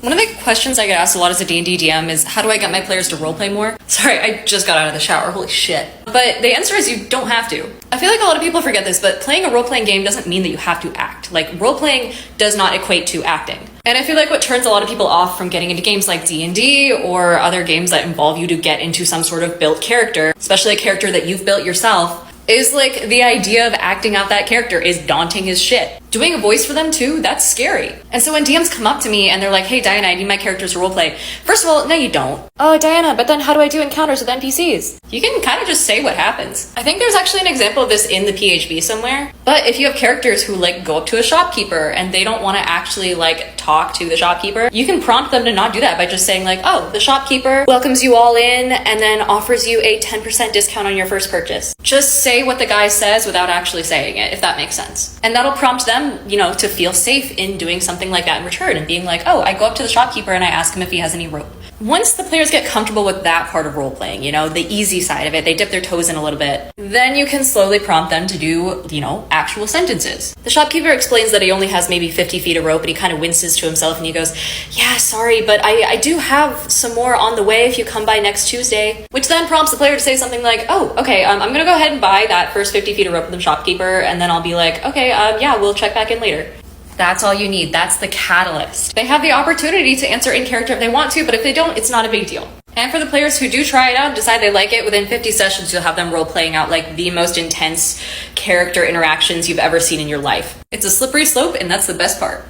One of the questions I get asked a lot as a D&D DM is, how do I get my players to roleplay more? Sorry, I just got out of the shower, holy shit. But the answer is you don't have to. I feel like a lot of people forget this, but playing a role-playing game doesn't mean that you have to act. Like, role-playing does not equate to acting. And I feel like what turns a lot of people off from getting into games like D&D or other games that involve you to get into some sort of built character, especially a character that you've built yourself, is like the idea of acting out that character is daunting as shit. Doing a voice for them too, that's scary. And so when DMs come up to me and they're like, hey Diana, I need my characters to roleplay. First of all, no you don't. Oh Diana, but then how do I do encounters with NPCs? You can kind of just say what happens. I think there's actually an example of this in the PHB somewhere. But if you have characters who like go up to a shopkeeper and they don't want to actually like talk to the shopkeeper, you can prompt them to not do that by just saying like, oh, the shopkeeper welcomes you all in and then offers you a 10% discount on your first purchase. Just say what the guy says without actually saying it, if that makes sense. And that'll prompt them, you know, to feel safe in doing something like that in return and being like, oh, I go up to the shopkeeper and I ask him if he has any rope. Once the players get comfortable with that part of role-playing, you know, the easy side of it, they dip their toes in a little bit, then you can slowly prompt them to do, you know, actual sentences. The shopkeeper explains that he only has maybe 50 feet of rope and he kind of winces to himself and he goes, yeah, sorry, but I do have some more on the way if you come by next Tuesday. Which then prompts the player to say something like, oh, okay, I'm gonna go ahead and buy that first 50 feet of rope from the shopkeeper and then I'll be like, okay, yeah, we'll check back in later. That's all you need. That's the catalyst. They have the opportunity to answer in character if they want to, but if they don't, it's not a big deal. And for the players who do try it out and decide they like it, within 50 sessions, you'll have them role-playing out like the most intense character interactions you've ever seen in your life. It's a slippery slope, and that's the best part.